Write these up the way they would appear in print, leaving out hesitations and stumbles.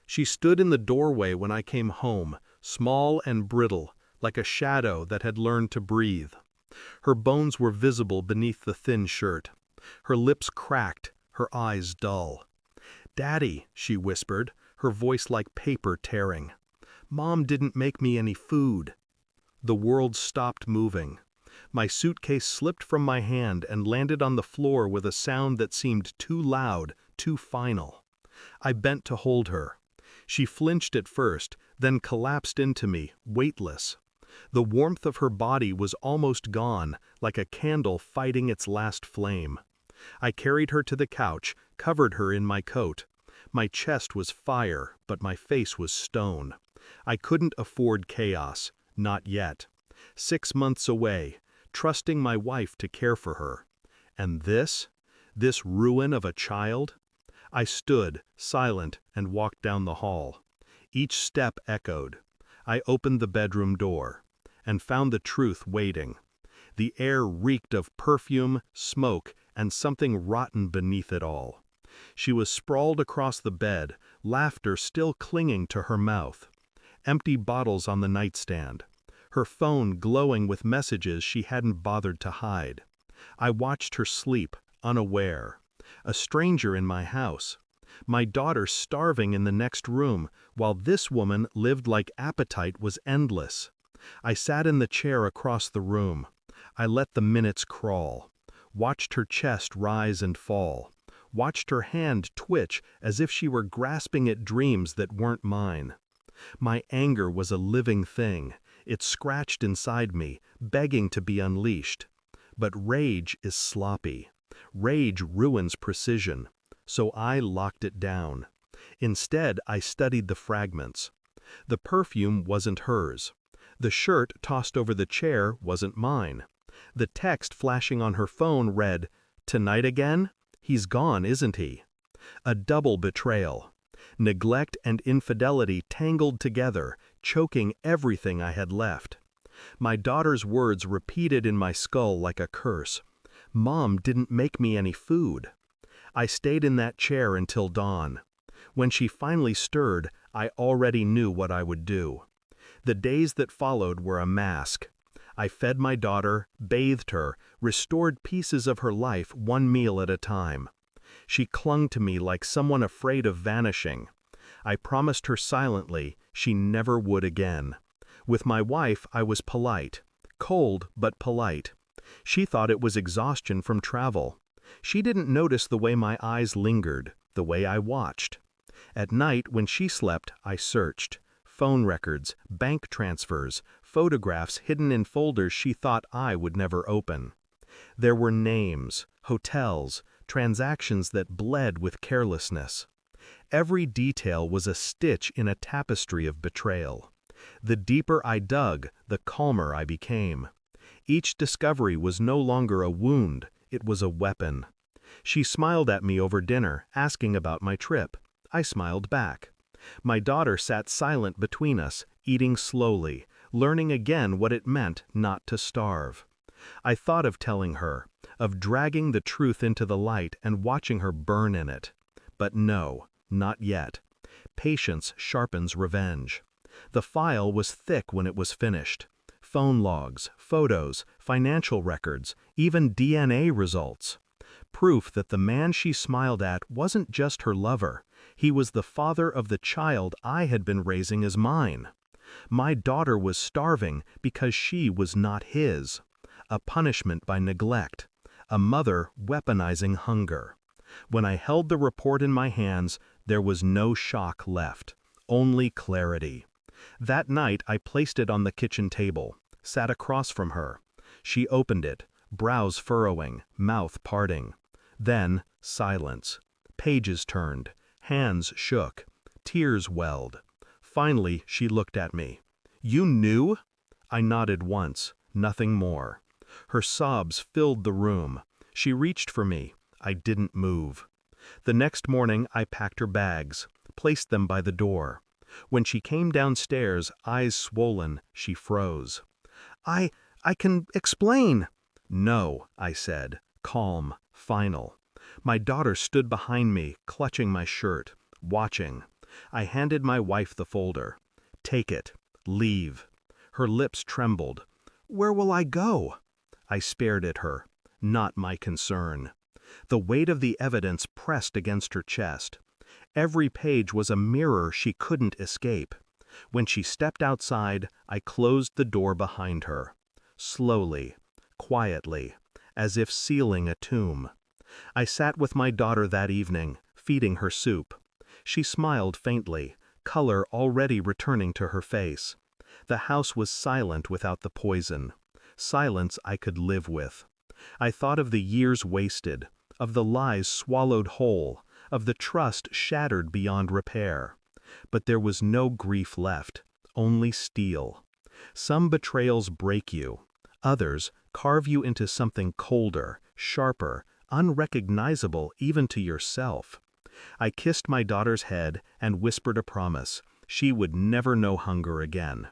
She stood in the doorway when I came home, small and brittle, like a shadow that had learned to breathe. Her bones were visible beneath the thin shirt. Her lips cracked, her eyes dull. "Daddy," she whispered, her voice like paper tearing. "Mom didn't make me any food." The world stopped moving. My suitcase slipped from my hand and landed on the floor with a sound that seemed too loud, too final. I bent to hold her. She flinched at first, then collapsed into me, weightless. The warmth of her body was almost gone, like a candle fighting its last flame. I carried her to the couch, covered her in my coat. My chest was fire, but my face was stone. I couldn't afford chaos, not yet. 6 months away, trusting my wife to care for her. And this ruin of a child? I stood, silent, and walked down the hall. Each step echoed. I opened the bedroom door, and found the truth waiting. The air reeked of perfume, smoke, and something rotten beneath it all. She was sprawled across the bed, laughter still clinging to her mouth. Empty bottles on the nightstand. Her phone glowing with messages she hadn't bothered to hide. I watched her sleep, unaware. A stranger in my house. My daughter starving in the next room, while this woman lived like appetite was endless. I sat in the chair across the room. I let the minutes crawl. Watched her chest rise and fall. Watched her hand twitch as if she were grasping at dreams that weren't mine. My anger was a living thing. It scratched inside me, begging to be unleashed. But rage is sloppy. Rage ruins precision. So I locked it down. Instead, I studied the fragments. The perfume wasn't hers. The shirt tossed over the chair wasn't mine. The text flashing on her phone read, "Tonight again? He's gone, isn't he?" A double betrayal. Neglect and infidelity tangled together, choking everything I had left. My daughter's words repeated in my skull like a curse. "Mom didn't make me any food." I stayed in that chair until dawn. When she finally stirred, I already knew what I would do. The days that followed were a mask. I fed my daughter, bathed her, restored pieces of her life one meal at a time. She clung to me like someone afraid of vanishing. I promised her silently she never would again. With my wife, I was polite. Cold, but polite. She thought it was exhaustion from travel. She didn't notice the way my eyes lingered, the way I watched. At night, when she slept, I searched. Phone records, bank transfers, photographs hidden in folders she thought I would never open. There were names, hotels, transactions that bled with carelessness. Every detail was a stitch in a tapestry of betrayal. The deeper I dug, the calmer I became. Each discovery was no longer a wound, it was a weapon. She smiled at me over dinner, asking about my trip. I smiled back. My daughter sat silent between us, eating slowly, learning again what it meant not to starve. I thought of telling her, of dragging the truth into the light and watching her burn in it. But no, not yet. Patience sharpens revenge. The file was thick when it was finished. Phone logs, photos, financial records, even DNA results. Proof that the man she smiled at wasn't just her lover. He was the father of the child I had been raising as mine. My daughter was starving because she was not his. A punishment by neglect. A mother weaponizing hunger. When I held the report in my hands, there was no shock left. Only clarity. That night I placed it on the kitchen table, sat across from her. She opened it, brows furrowing, mouth parting. Then, silence. Pages turned, hands shook, tears welled. Finally, she looked at me. "You knew?" I nodded once, nothing more. Her sobs filled the room. She reached for me. I didn't move. The next morning, I packed her bags, placed them by the door. When she came downstairs, eyes swollen, she froze. I can explain." "No," I said, calm, final. My daughter stood behind me, clutching my shirt, watching. I handed my wife the folder. "Take it. Leave." Her lips trembled. "Where will I go?" I stared at her. Not my concern. The weight of the evidence pressed against her chest. Every page was a mirror she couldn't escape. When she stepped outside, I closed the door behind her. Slowly, quietly, as if sealing a tomb. I sat with my daughter that evening, feeding her soup. She smiled faintly, color already returning to her face. The house was silent without the poison. Silence I could live with. I thought of the years wasted, of the lies swallowed whole, of the trust shattered beyond repair. But there was no grief left, only steel. Some betrayals break you. Others carve you into something colder, sharper, unrecognizable even to yourself. I kissed my daughter's head and whispered a promise. She would never know hunger again.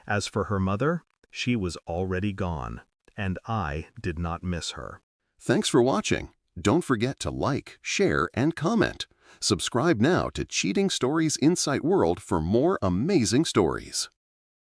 As for her mother, she was already gone, and I did not miss her. Thanks for watching. Don't forget to like, share, and comment. Subscribe now to Cheating Stories Insight World for more amazing stories.